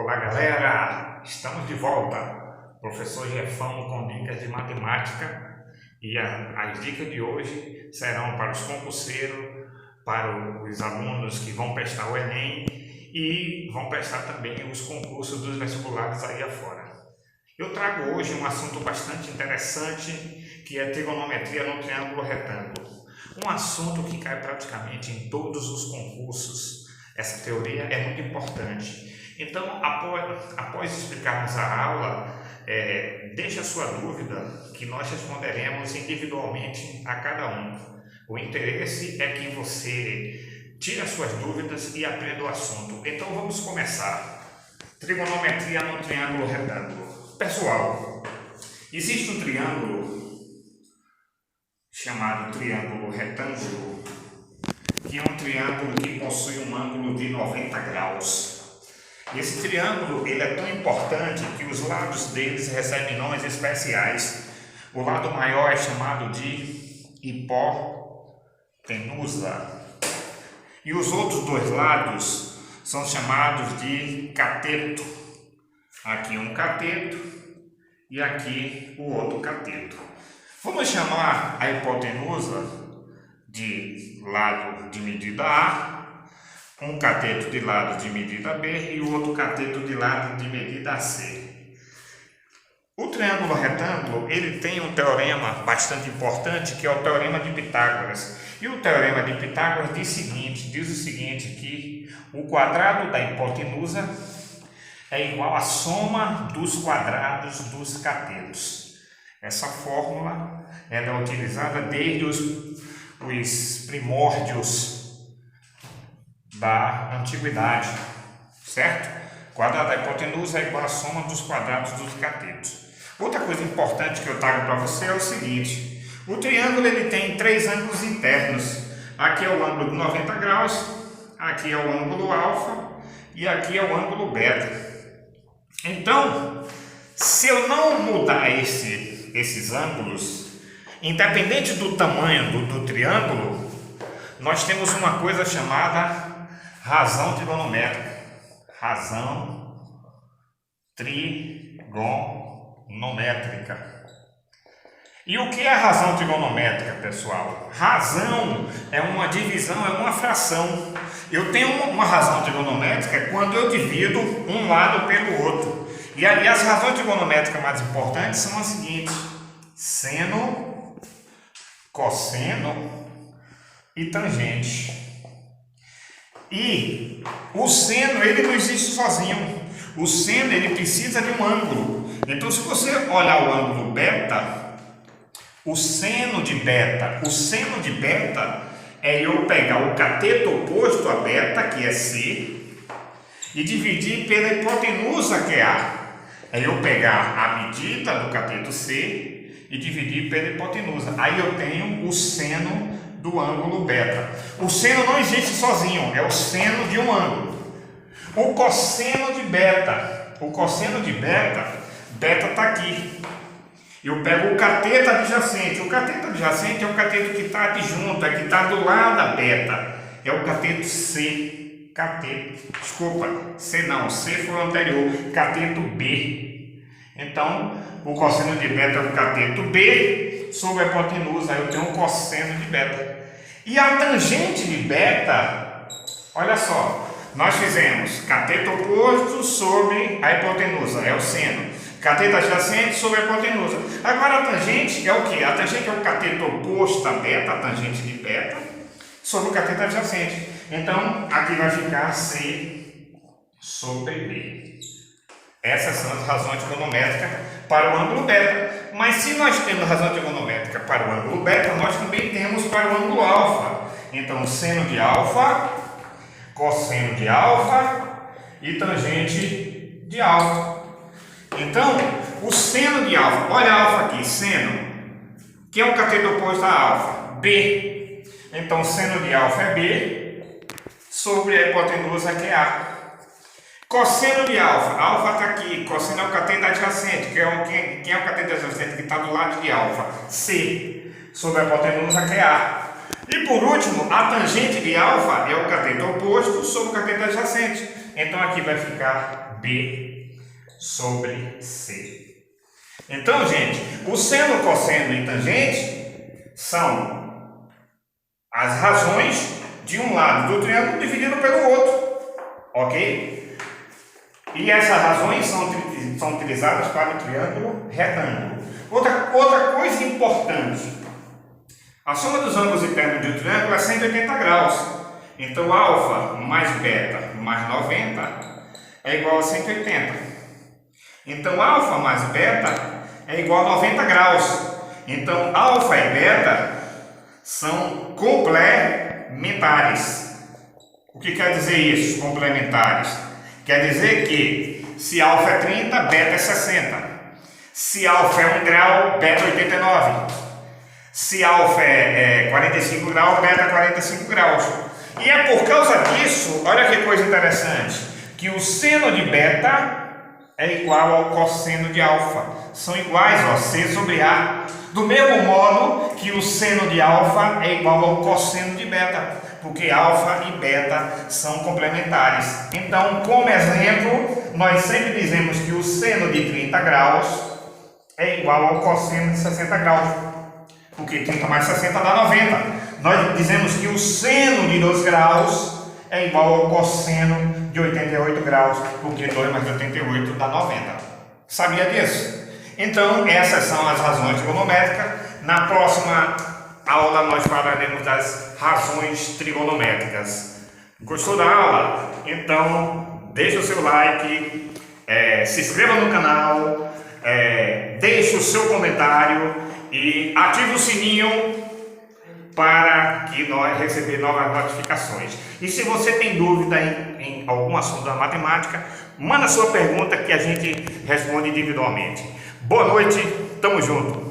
Olá galera, estamos de volta. Professor Jefão com dicas de matemática e as dicas de hoje serão para os concurseiros, para os alunos que vão prestar o Enem e vão prestar também os concursos dos vestibulares aí afora. Eu trago hoje um assunto bastante interessante que é trigonometria no triângulo retângulo. Um assunto que cai praticamente em todos os concursos. Essa teoria é muito importante. Então, após explicarmos a aula, deixe a sua dúvida que nós responderemos individualmente a cada um. O interesse é que você tire as suas dúvidas e aprenda o assunto. Então, vamos começar. Trigonometria no triângulo retângulo. Pessoal, existe um triângulo chamado triângulo retângulo, que é um triângulo que possui um ângulo de 90 graus. Esse triângulo ele é tão importante que os lados deles recebem nomes especiais. O lado maior é chamado de hipotenusa e os outros dois lados são chamados de cateto. Aqui um cateto e aqui o outro cateto. Vamos chamar a hipotenusa de lado de medida A, um cateto de lado de medida B e o outro cateto de lado de medida C. O triângulo retângulo ele tem um teorema bastante importante que é o teorema de Pitágoras. E o teorema de Pitágoras diz o seguinte, que o quadrado da hipotenusa é igual à soma dos quadrados dos catetos. Essa fórmula ela é utilizada desde os primórdios da antiguidade, certo? O quadrado da hipotenusa é igual à soma dos quadrados dos catetos. Outra coisa importante que eu trago para você é o seguinte: o triângulo ele tem três ângulos internos. Aqui é o ângulo de 90 graus, aqui é o ângulo alfa e aqui é o ângulo beta. Então, se eu não mudar esses ângulos, independente do tamanho do triângulo, nós temos uma coisa chamada razão trigonométrica. Razão trigonométrica. E o que é a razão trigonométrica, pessoal? Razão é uma divisão, é uma fração. Eu tenho uma razão trigonométrica quando eu divido um lado pelo outro. E ali as razões trigonométricas mais importantes são as seguintes: seno, cosseno e tangente. E o seno ele não existe sozinho. O seno ele precisa de um ângulo. Então, se você olhar o ângulo beta, o seno de beta é eu pegar o cateto oposto a beta, que é C, e dividir pela hipotenusa, que é A. É eu pegar a medida do cateto C e dividir pela hipotenusa. Aí eu tenho o seno do ângulo beta. O seno não existe sozinho, é o seno de um ângulo. O cosseno de beta. O cosseno de beta está aqui. Eu pego o cateto adjacente. O cateto adjacente é o cateto que está adjunto, é que está do lado da beta. É o cateto C. C foi o anterior. Cateto B. Então, o cosseno de beta é o cateto B sobre a hipotenusa. Aí eu tenho um cosseno de beta. E a tangente de beta, olha só, nós fizemos cateto oposto sobre a hipotenusa, é o seno. Cateto adjacente sobre a hipotenusa. Agora a tangente é o que? A tangente é o cateto oposto a beta, a tangente de beta, sobre o cateto adjacente. Então, aqui vai ficar C sobre B. Essas são as razões trigonométricas para o ângulo beta. Mas se nós temos razão trigonométrica para o ângulo beta, nós também temos para o ângulo alfa. Então, seno de alfa, cosseno de alfa e tangente de alfa. Então, o seno de alfa, olha a alfa aqui, seno, que é o cateto oposto a alfa, B. Então, seno de alfa é B sobre a hipotenusa, que é A. Cosseno de alfa está aqui, cosseno é o cateto adjacente, quem é o cateto adjacente que está do lado de alfa? C, sobre a hipotenusa, que é A. E por último, a tangente de alfa é o cateto oposto sobre o cateto adjacente. Então aqui vai ficar B sobre C. Então, gente, o seno, cosseno e tangente são as razões de um lado do triângulo dividido pelo outro, ok? E essas razões são utilizadas para o triângulo retângulo. Outra coisa importante, a soma dos ângulos internos de um triângulo é 180 graus. Então, alfa mais beta mais 90 é igual a 180. Então, alfa mais beta é igual a 90 graus. Então, alfa e beta são complementares. O que quer dizer isso, complementares? Quer dizer que se alfa é 30, beta é 60. Se alfa é 1 grau, beta é 89. Se alfa é 45 graus, beta é 45 graus. E é por causa disso, olha que coisa interessante, que o seno de beta é igual ao cosseno de alfa. São iguais, ó, C sobre A. Do mesmo modo que o seno de alfa é igual ao cosseno de beta, porque alfa e beta são complementares. Então, como exemplo, nós sempre dizemos que o seno de 30 graus é igual ao cosseno de 60 graus, porque 30 mais 60 dá 90. Nós dizemos que o seno de 2 graus é igual ao cosseno de 88 graus, porque 2 mais 88 dá 90. Sabia disso? Então, essas são as razões trigonométricas. Na próxima aula nós falaremos das razões trigonométricas. Gostou da aula? Então, deixe o seu like, se inscreva no canal, deixe o seu comentário e ative o sininho para que nós receber novas notificações. E se você tem dúvida em algum assunto da matemática, manda sua pergunta que a gente responde individualmente. Boa noite, tamo junto!